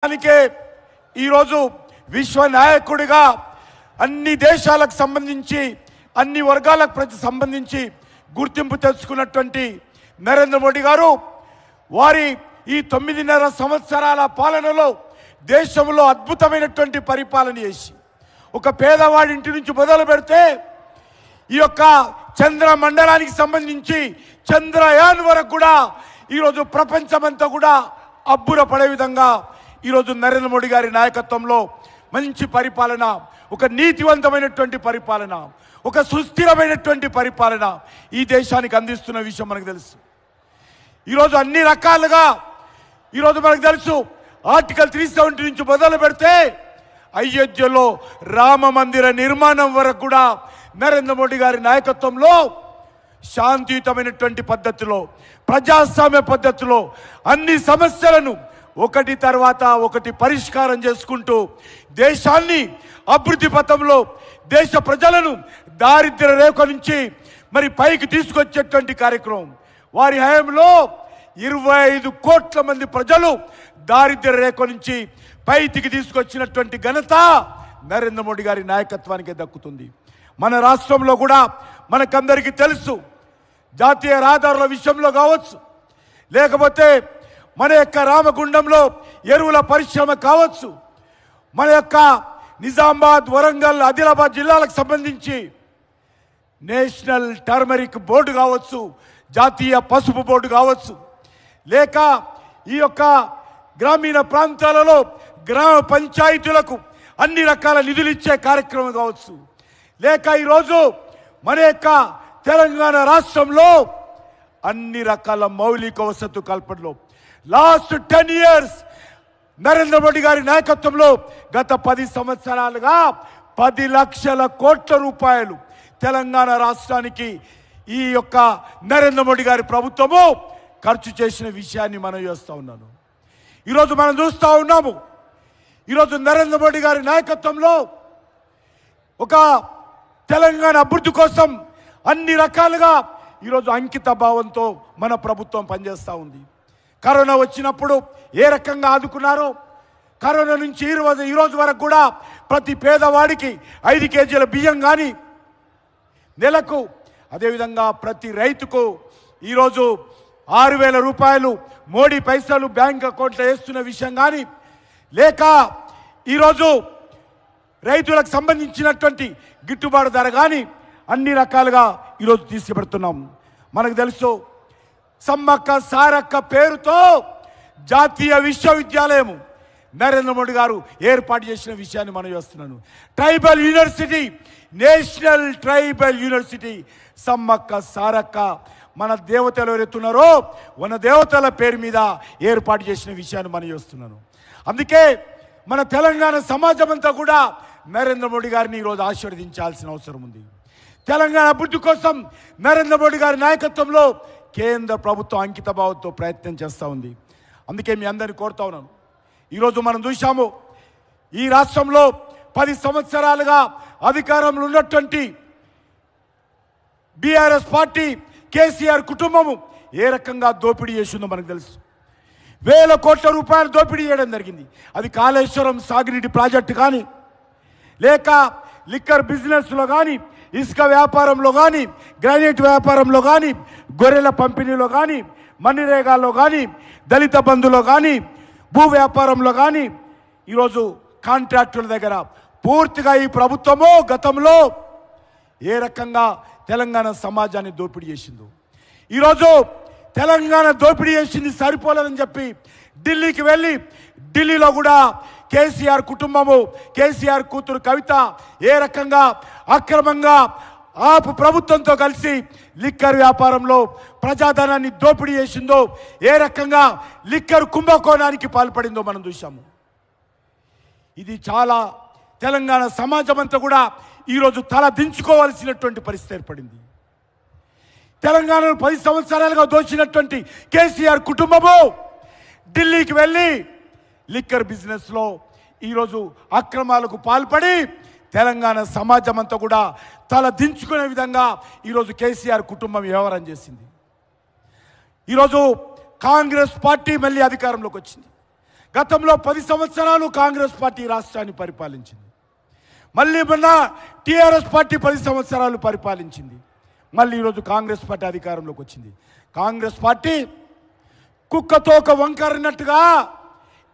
దానికే ఈరోజు విశ్వ నాయకుడిగా అన్ని దేశాలకు సంబంధించి అన్ని వర్గాలకు సంబంధించి గుర్తింపు తెచ్చుకున్నటువంటి నరేంద్ర మోడీ గారు వారి ఈ 9.5 సంవత్సరాల పాలనలో దేశంలో అద్భుతమైనటువంటి పరిపాలన చేసి ఒక పేదవాడి ఇంటి నుంచి మొదలు పెడితే ఈ యొక్క చంద్ర మండలానికి సంబంధించి చంద్రయాన్ వరకు కూడా ఈరోజు ప్రపంచమంతా కూడా అబ్బురపడే విధంగా ఈరోజు నరేంద్ర మోడీ గారి నాయకత్వంలో మంచి పరిపాలన, ఒక నీతివంతమైనటువంటి పరిపాలన, ఒక సుస్థిరమైనటువంటి పరిపాలన ఈ దేశానికి అందిస్తున్న విషయం మనకు తెలుసు. ఈరోజు అన్ని రకాలుగా ఈరోజు మనకు తెలుసు. ఆర్టికల్ 370 నుంచి మొదలు పెడితే అయోధ్యలో రామ మందిర నిర్మాణం వరకు కూడా నరేంద్ర మోడీ గారి నాయకత్వంలో శాంతియుతమైనటువంటి పద్ధతిలో, ప్రజాస్వామ్య పద్ధతిలో అన్ని సమస్యలను ఒకటి తర్వాత ఒకటి పరిష్కారం చేసుకుంటూ దేశాన్ని అభివృద్ధి పథంలో, దేశ ప్రజలను దారిద్ర్య రేఖ నుంచి మరి పైకి తీసుకొచ్చేటువంటి కార్యక్రమం వారి హయాంలో 25 కోట్ల మంది ప్రజలు దారిద్ర్య రేఖ నుంచి పైకి తీసుకొచ్చినటువంటి ఘనత నరేంద్ర మోడీ గారి నాయకత్వానికి దక్కుతుంది. మన రాష్ట్రంలో కూడా మనకందరికీ తెలుసు, జాతీయ రహదారుల విషయంలో కావచ్చు, లేకపోతే మన యొక్క రామగుండంలో ఎరువుల పరిశ్రమ కావచ్చు, మన యొక్క నిజామాబాద్, వరంగల్, ఆదిలాబాద్ జిల్లాలకు సంబంధించి నేషనల్ టర్మరిక్ బోర్డు కావచ్చు, జాతీయ పసుపు బోర్డు కావచ్చు, లేక ఈ యొక్క గ్రామీణ ప్రాంతాలలో గ్రామ పంచాయతీలకు అన్ని రకాల నిధులు ఇచ్చే కార్యక్రమం కావచ్చు, లేక ఈరోజు మన యొక్క తెలంగాణ రాష్ట్రంలో అన్ని రకాల మౌలిక వసతు కల్పనలో లాస్ట్ 10 years నరేంద్ర మోడీ గారి నాయకత్వంలో గత 10 సంవత్సరాలుగా 10 లక్షల కోట్ల రూపాయలు తెలంగాణ రాష్ట్రానికి ఈ యొక్క నరేంద్ర మోడీ గారి ప్రభుత్వము ఖర్చు చేసిన విషయాన్ని మనం చేస్తూ ఉన్నాను. ఈరోజు మనం చూస్తూ ఉన్నాము. ఈరోజు నరేంద్ర మోడీ గారి నాయకత్వంలో ఒక తెలంగాణ అభివృద్ధి కోసం అన్ని రకాలుగా ఈరోజు అంకిత భావంతో మన ప్రభుత్వం పనిచేస్తూ ఉంది. కరోనా వచ్చినప్పుడు ఏ రకంగా ఆదుకున్నారో, కరోనా నుంచి ఈ రోజు వరకు కూడా ప్రతి పేదవాడికి 5 కేజీల బియ్యం కానీ నెలకు, అదేవిధంగా ప్రతి రైతుకు ఈరోజు 6,000 రూపాయలు మోడీ పైసలు బ్యాంక్ అకౌంట్లో వేస్తున్న విషయం కానీ, లేక ఈరోజు రైతులకు సంబంధించినటువంటి గిట్టుబాటు ధర కానీ అన్ని రకాలుగా ఈరోజు తీసుకుపెడుతున్నాం. మనకు తెలుసు, సమ్మక్క సారక్క పేరుతో జాతీయ విశ్వవిద్యాలయం నరేంద్ర మోడీ గారు ఏర్పాటు చేసిన విషయాన్ని మనం చేస్తున్నాను. Tribal university, national tribal university Sammakka Sarakka మన దేవతలు ఎవరెత్తున్నారో మన దేవతల పేరు మీద ఏర్పాటు చేసిన విషయాన్ని మనం చేస్తున్నాను. అందుకే మన తెలంగాణ సమాజం అంతా కూడా నరేంద్ర మోడీ గారిని ఈరోజు ఆశీర్వదించాల్సిన అవసరం ఉంది. తెలంగాణ అభివృద్ధి కోసం నరేంద్ర మోడీ గారి నాయకత్వంలో కేంద్ర ప్రభుత్వం అంకిత భావంతో ప్రయత్నం చేస్తూ ఉంది. అందుకే మీ అందరిని కోరుతా ఉన్నాను. ఈరోజు మనం చూసాము, ఈ రాష్ట్రంలో 10 సంవత్సరాలుగా అధికారంలో ఉన్నటువంటి బీఆర్ఎస్ పార్టీ, కేసీఆర్ కుటుంబము ఏ రకంగా దోపిడీ చేసిందో మనకు తెలుసు. 1,000 కోట్ల రూపాయలు దోపిడీ చేయడం జరిగింది. అది కాళేశ్వరం సాగునీటి ప్రాజెక్టు కానీ, లేక లిక్కర్ బిజినెస్లో కానీ, ఇసుక వ్యాపారంలో కానీ, గ్రానైట్ వ్యాపారంలో కానీ, గొర్రెల పంపిణీలో కానీ, మన్నిరేగాల్లో కానీ, దళిత బంధులో కానీ, భూ వ్యాపారంలో కానీ, ఈరోజు కాంట్రాక్టుల దగ్గర పూర్తిగా ఈ ప్రభుత్వము గతంలో ఏ రకంగా తెలంగాణ సమాజాన్ని దోపిడీ చేసిందో, ఈరోజు తెలంగాణ దోపిడీ చేసింది సరిపోలేదని చెప్పి ఢిల్లీకి వెళ్ళి, ఢిల్లీలో కూడా కేసీఆర్ కుటుంబము, కేసీఆర్ కూతురు కవిత ఏ రకంగా అక్రమంగా ఆపు ప్రభుత్వంతో కలిసి లిక్కర్ వ్యాపారంలో ప్రజాధనాన్ని దోపిడీ చేసిందో, ఏ రకంగా లిక్కర్ కుంభకోణానికి పాల్పడిందో మనం చూసాము. ఇది చాలా తెలంగాణ సమాజం అంతా కూడా ఈరోజు తల దించుకోవాల్సినటువంటి పరిస్థితి ఏర్పడింది. తెలంగాణను 10 సంవత్సరాలుగా దోచినటువంటి కేసీఆర్ కుటుంబము ఢిల్లీకి వెళ్ళి లిక్కర్ బిజినెస్లో ఈరోజు అక్రమాలకు పాల్పడి తెలంగాణ సమాజం అంతా కూడా తల దించుకునే విధంగా ఈరోజు కేసీఆర్ కుటుంబం వ్యవహారం చేసింది. ఈరోజు కాంగ్రెస్ పార్టీ మళ్ళీ అధికారంలోకి వచ్చింది. గతంలో 10 సంవత్సరాలు కాంగ్రెస్ పార్టీ రాష్ట్రాన్ని పరిపాలించింది. మళ్ళీ మొన్న టీఆర్ఎస్ పార్టీ 10 సంవత్సరాలు పరిపాలించింది. మళ్ళీ ఈరోజు కాంగ్రెస్ పార్టీ అధికారంలోకి వచ్చింది. కాంగ్రెస్ పార్టీ కుక్కతో ఒక వంకరన్నట్టుగా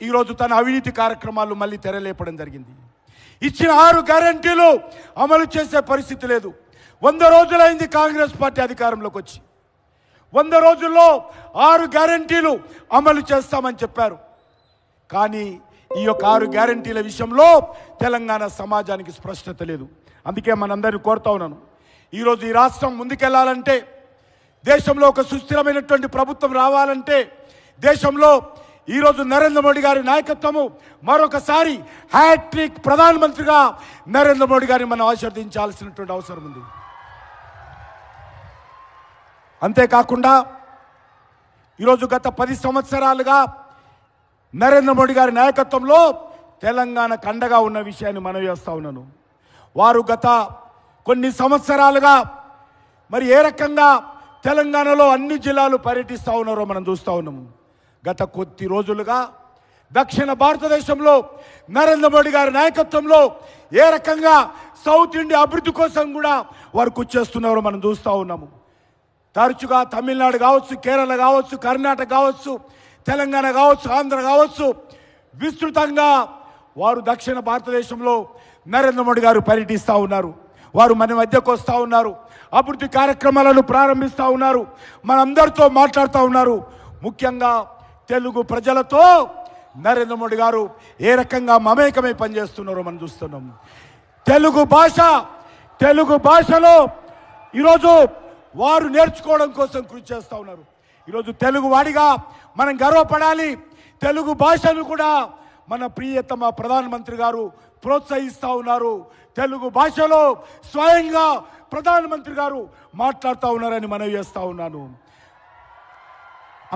ఈరోజు తన అవినీతి కార్యక్రమాలు మళ్ళీ తెరలేపడం జరిగింది. ఇచ్చిన 6 గ్యారెంటీలు అమలు చేసే పరిస్థితి లేదు. 100 రోజులైంది కాంగ్రెస్ పార్టీ అధికారంలోకి వచ్చి. 100 రోజుల్లో 6 గ్యారెంటీలు అమలు చేస్తామని చెప్పారు. కానీ ఈ యొక్క 6 గ్యారెంటీల విషయంలో తెలంగాణ సమాజానికి స్పష్టత లేదు. అందుకే మనందరినీ కోరుతా ఉన్నాను, ఈరోజు ఈ రాష్ట్రం ముందుకెళ్లాలంటే, దేశంలో ఒక సుస్థిరమైనటువంటి ప్రభుత్వం రావాలంటే, దేశంలో ఈరోజు నరేంద్ర మోడీ గారి నాయకత్వము మరొకసారి హ్యాట్రిక్ ప్రధానమంత్రిగా నరేంద్ర మోడీ గారిని మనం ఆశీర్వదించాల్సినటువంటి అవసరం ఉంది. అంతేకాకుండా ఈరోజు గత 10 సంవత్సరాలుగా నరేంద్ర మోడీ గారి నాయకత్వంలో తెలంగాణకు అండగా ఉన్న విషయాన్ని మనవి చేస్తా ఉన్నాను. వారు గత కొన్ని సంవత్సరాలుగా మరి ఏ రకంగా తెలంగాణలో అన్ని జిల్లాలు పర్యటిస్తూ ఉన్నారో మనం చూస్తూ ఉన్నాము. గత కొద్ది రోజులుగా దక్షిణ భారతదేశంలో నరేంద్ర మోడీ గారి నాయకత్వంలో ఏ రకంగా సౌత్ ఇండియా అభివృద్ధి కోసం కూడా వారు కృషి చేస్తున్నారో మనం చూస్తూ ఉన్నాము. తరచుగా తమిళనాడు కావచ్చు, కేరళ కావచ్చు, కర్ణాటక కావచ్చు, తెలంగాణ కావచ్చు, ఆంధ్ర కావచ్చు, విస్తృతంగా వారు దక్షిణ భారతదేశంలో నరేంద్ర మోడీ గారు పర్యటిస్తూ ఉన్నారు. వారు మన మధ్యకు వస్తూ ఉన్నారు, అభివృద్ధి కార్యక్రమాలను ప్రారంభిస్తూ ఉన్నారు, మనందరితో మాట్లాడుతూ ఉన్నారు. ముఖ్యంగా తెలుగు ప్రజలతో నరేంద్ర మోడీ గారు ఏ రకంగా మమేకమై పనిచేస్తున్నారో మనం చూస్తున్నాం. తెలుగు భాషలో ఈరోజు వారు నేర్చుకోవడం కోసం కృషి చేస్తూ ఉన్నారు. ఈరోజు తెలుగు వాడిగా మనం గర్వపడాలి. తెలుగు భాషను కూడా మన ప్రియతమ ప్రధానమంత్రి గారు ప్రోత్సహిస్తూ ఉన్నారు. తెలుగు భాషలో స్వయంగా ప్రధానమంత్రి గారు మాట్లాడుతూ ఉన్నారని మనవి చేస్తూ ఉన్నాను.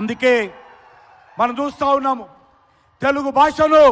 అందుకే మనం చూస్తూ ఉన్నాము తెలుగు భాషలో